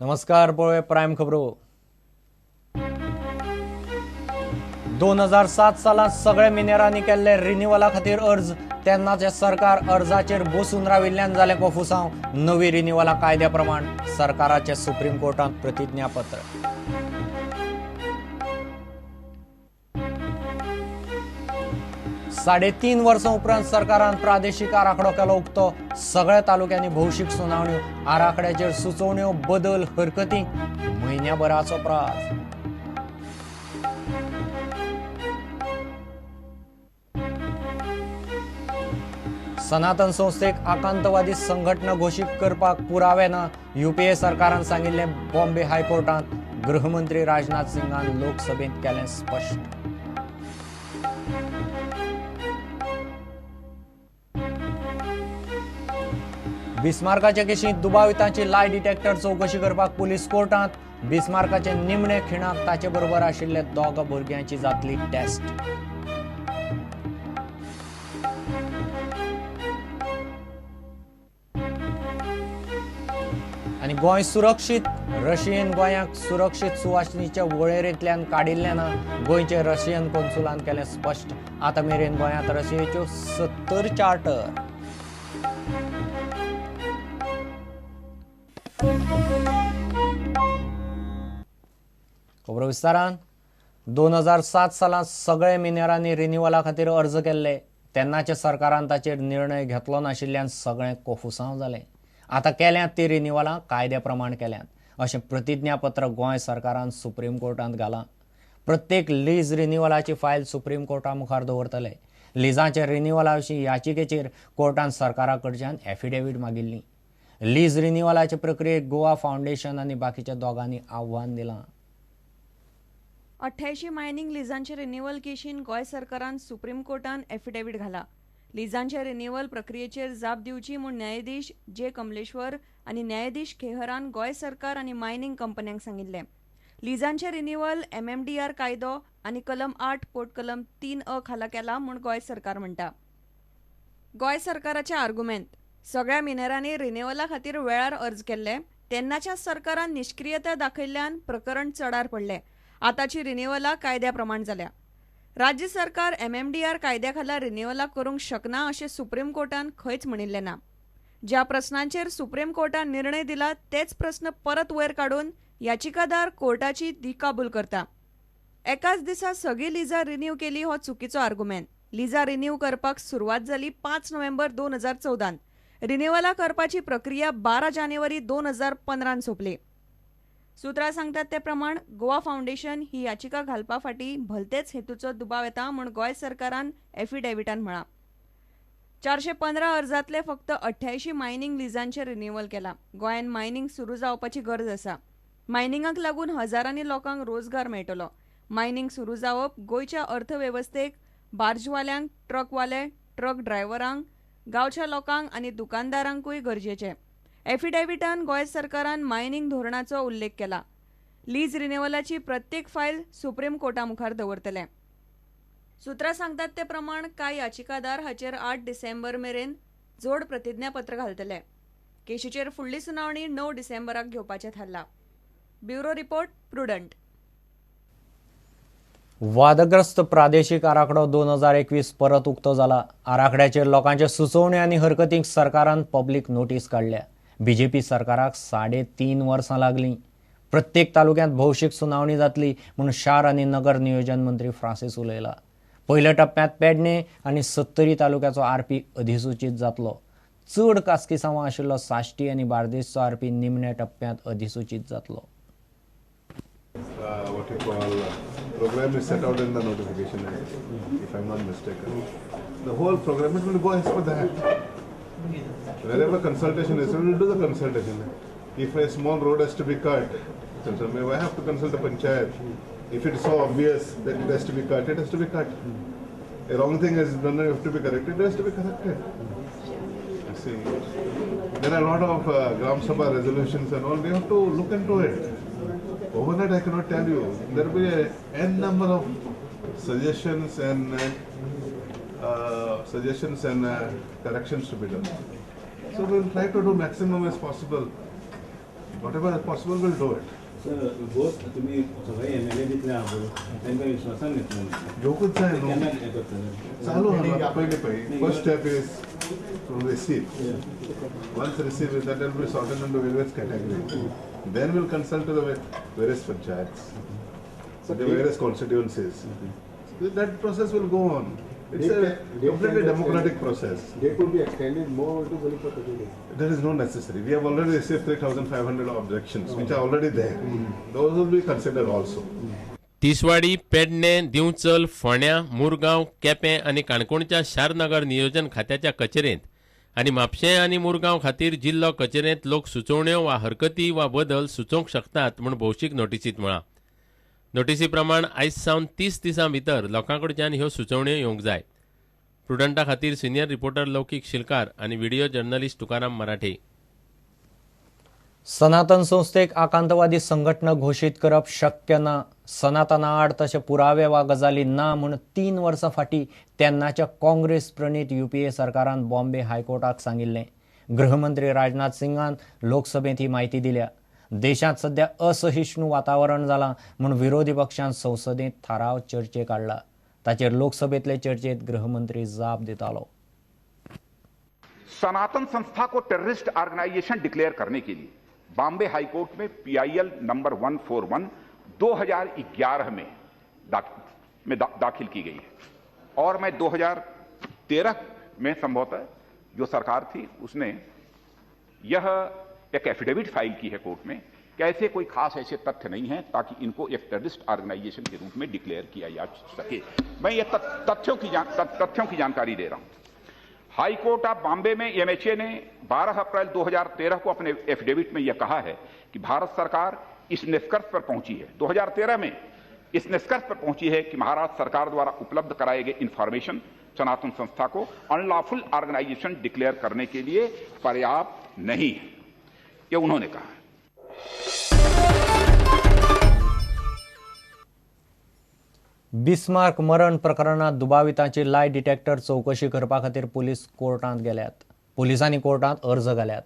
नमस्कार पळय प्राइम खबरो 2007 सालात सगळे मिनेरांनी केल्ले रिन्युअला खातीर अर्ज तेन्नाचे सरकार अर्जाचेर बसून राविल्ल्यान जाले कोफुसांव नवी रिन्युअला कायद्या प्रमाण सरकाराचे सुप्रीम कोर्टांत प्रतिज्ञापत्र 3.5 वर्सां उपरांत सरकारान प्रादेशीक आराखडो केलो उक्तो सगळ्या तालुक्यांनी भौशीक सुनावण्यो आराखड्याचेर सुचोवण्यो बदल हरकती म्हयन्याभराचो प्रास सनातन संस्थेक आकांतवादी संघटना घोषीत करपाक पुरावे ना यूपीए सरकारान सांगिल्ले बॉम्बे हायकोर्टांत गृहमंत्री राजनाथ सिंगान लोकसभेत केलें स्पश्ट बिस्मार्काचे केशींत दुबावितांची लाय डिटेक्टर चौकशी करपाक पुलीस कोर्टांत बिस्मार्काचे निमणे खिणाक ताचे बरोबर आशिल्ले दोगा भुरग्यांची जातली टेस्ट आनी गोंय सुरक्षीत रशियन गोंयाक सुरक्षीत सुवासिनीच्या वळेरेंतल्यान काडिल्ले ना गोंयचे रशियन कॉन्सुलान केलें स्पश्ट आतां मेरेन गोंयांत रशियेच्यो 70 चार्टर खबर विस्तारान 2007 सालांत सगळे मिनेरांनी रिन्युअला खातीर अर्ज केल्ले तेन्नाचे सरकारान ताचेर निर्णय घेतलो नाशिल्ल्यान सगळें कोफुसांव जालें आतां केल्यांत ती रिन्युअलां कायद्या प्रमाण केल्यांत अशें प्रतिज्ञापत्र गोंय सरकारान सुप्रीम कोर्टांत घालां प्रत्येक लीज रिन्युअलाची फायल सुप्रीम कोर्टा मुखार दवरतले लिजांच्या रिन्युअला विशीं याचिकेचेर कोर्टान सरकारा कडच्यान एफिडेवीट मागिल्ली लीज रिन्युअलाचे प्रक्रियेक गोवा फाउंडेशन आनी बाकीच्या दोगांनी आव्हान दिलां 88 मायनिंग लिजांचे रिन्युअल केशीन गोंय सरकारान सुप्रीम कोर्टान एफिडेवीट घाला लिजांचे रिन्युअल प्रक्रियेचेर जाप दिवची म्हूण न्यायाधीश जे कमलेश्वर आनी न्यायाधीश खेहरान गोंय सरकार आनी मायनिंग कंपन्यांक सांगिल्ले लिजांचे रिन्युअल MMDR कायदो आनी कलम 8 पोट कलम 3A खाला केला म्हूण गोंय सरकार म्हणटा गोंय सरकाराचे आर्ग्युमेंट सगळ्या मिनेरांनी रिन्युअला खातीर वेळार अर्ज केल्ले तेन्नाच्या सरकारान निष्क्रियता दाखयल्ल्यान प्रकरण चडार पडले आताची रिन्युअला कायद्या प्रमाण जाल्या राज्य सरकार MMDR कायद्या खाला रिन्युअला करूंक शकना अशें सुप्रीम कोर्टान खंयच म्हणिल्लें ना ज्या प्रस्नांचेर सुप्रीम कोर्टान निर्णय दिला तेच प्रस्न परत वयर काडून याचिकादार कोर्टाची दिकाबूल करता एकाच दिसा सगळी लिजा रिन्यू केली हो चुकीचो आर्ग्युमेंट लिजा रिन्यू करपाक सुरवात जाली 5 नोव्हेंबर 2014 रिन्युअला करपाची प्रक्रिया 12 जानेवारी 2015 सोंपली सुत्रां सांगतात ते प्रमाण गोवा फाउंडेशन ही याचिका घालपा फाटीं भलतेच हेतूचो दुबाव येता म्हूण गोंय सरकारान एफिडेविटान म्हळां 415 अर्जांतले फक्त 88 मायनिंग लिजांचे रिन्युअल केला गोंयान मायनिंग सुरू जावपाची गरज आसा मायनिंगाक लागून हजारांनी लोकांक रोजगार मेळटलो मायनिंग सुरू जावप गोंयच्या अर्थवेवस्थेक बार्जवाल्यांक ट्रकवाले ट्रक ड्रायव्हरांक गांवच्या लोकांक आनी दुकानदारांकूय गरजेचें एफिडेविटान गोंय सरकारान मायनिंग धोरणाचो उल्लेख केला लीज रिन्युअलाची प्रत्येक फायल सुप्रीम कोर्टा मुखार दवरतले सुत्रां सांगतात ते प्रमाण कांय याचिकादार हाचेर 8 डिसेंबर मेरेन जोड प्रतिज्ञापत्र घालतले केशीचेर फुडली सुनावणी 9 डिसेंबराक घेवपाचें थारला ब्युरो रिपोर्ट प्रुडंट वादग्रस्त प्रादेशीक आराखडो 2021 परत उक्तो जाला आराखड्याचेर लोकांचे सुचोवणी आनी हरकतींक सरकारान पब्लीक नोटीस काडल्या बीजेपी सरकाराक 3.5 वर्सां लागलीं प्रत्येक तालुक्यांत भौशीक सुनावणी जातली म्हूण शार आनी नगर नियोजन मंत्री फ्रांसीस उलयला पयल्या टप्प्यांत पेडणे आनी 70 तालुक्याचो आरपी अधिसुचीत जातलो चड कास्किसांवां आशिल्लो साश्टी आनी बार्देसचो आरपी निमण्या टप्प्यांत अधिसुचीत जातलो what you call program is set out in the notification, if I'm not mistaken. The whole program is going to go as per that. Wherever consultation is, we will do the consultation. If a small road has to be cut, I have to consult the panchayat. If it is so obvious that it has to be cut, it has to be cut. A wrong thing is done, have to be corrected, it has to be corrected. You see, there are a lot of Gram Sabha resolutions and all, we have to look into it. Overnight I cannot tell you. There will be n number of suggestions and corrections to be done. So we will try to do maximum as possible. Whatever is possible, we'll do it. Sir Bose तुम्ही सगळे MLA जितले आहा पळय तांकां विश्वासान घेतलो येवकूच जाय न्हू. केन्ना हें करतले चालू आहा पयलीं first step is to receive. Once received, that will be sorted into various categories. Then we'll consult to the various panchayats, the various constituencies. That process will go on. It's a completely democratic process. They could be extended more to only for 30 days. There is no necessary. We have already received 3,500 objections, which are already there. Those will be considered also. Tiswadi, Pednem, Divchal, फोंड्या, मुरगांव, केपें आनी काणकोणच्या शारनगर नियोजन खात्याच्या कचेरेंत आनी म्हापशें आनी मुरगांव खातीर जिल्लो कचेरेंत लोक सुचोवण्यो वा हरकती वा बदल सुचोवंक शकतात म्हूण भौशीक नोटिसींत म्हळां. नोटिसी प्रमाण आयज सावन 30 दिसां भितर लोकां कडच्यान ह्यो सुचोवण्यो येवंक जाय. प्रुडंटा खातीर सिनियर रिपोर्टर लौकीक शिलकार आनी व्हिडिओ जर्नलिस्ट तुकाराम मराठे. सनातन संस्थेक आकांतवादी संघटना घोषीत करप शक्य ना. सनातना आड तशे पुरावे वा गजाली ना म्हूण 3 वर्सां फाटीं तेन्नाच्या काँग्रेस प्रणीत UPA सरकारान बॉम्बे हायकोर्टाक सांगिल्लें. गृहमंत्री राजनाथ सिंगान लोकसभेत ही म्हायती दिल्या. देशांत सध्या असहिष्णू वातावरण जालां म्हूण विरोधी पक्षान संसदेंत थाराव चर्चेक हाडला. ताचेर लोकसभेंतले चर्चेत गृहमंत्री जाप दितालो. सनातन संस्था को टेररिस्ट ऑर्गेनाइजेशन डिक्लेयर करने के लिए बॉम्बे हाईकोर्ट में PIL नंबर 141 2011 में दाखिल की गई है और मैं 2013 में संभवतः जो सरकार थी उसने यह एक एफिडेविट फाइल की है कोर्ट में कि ऐसे कोई खास ऐसे तथ्य नहीं है ताकि इनको एक टेररिस्ट ऑर्गेनाइजेशन के रूप में डिक्लेयर किया जा सके. मैं ये तथ्यों की जानकारी दे रहा हूं. हाई कोर्ट ऑफ बॉम्बे में MHA ने 12 अप्रैल 2013 को अपने एफिडेविट में यह कहा है कि भारत सरकार इस निष्कर्ष पर पहुंची है 2013 में इस निष्कर्ष पर पहुंची है कि महाराष्ट्र सरकार द्वारा उपलब्ध कराए गए इंफॉर्मेशन सनातन संस्था को अनलॉफुल ऑर्गेनाइजेशन डिक्लेयर करने के लिए पर्याप्त नहीं है. ये उन्होंने कहा है. बिस्मार्क मरण प्रकरणात दुबावितांची लाय डिटेक्टर चौकशी करपा खातीर पुलीस कोर्टांत गेल्यात. पुलिसांनी कोर्टांत अर्ज घाल्यात.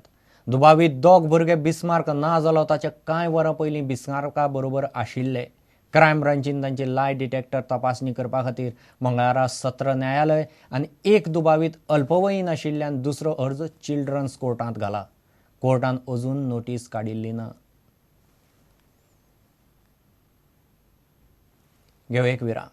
दुबावीत दोग भुरगे बिस्मार्क ना जालो ताचे कांय वरां पयलीं बिस्मार्का बरोबर आशिल्ले. क्रायम ब्रांचीन तांची लाय डिटेक्टर तपासणी करपा खातीर मंगळारा सत्र न्यायालय आनी एक दुबावीत अल्पवयीन आशिल्ल्यान दुसरो अर्ज चिल्ड्रन्स कोर्टांत घाला. कोर्टान अजून नोटीस काडिल्ली ना. घेऊ एक विराम.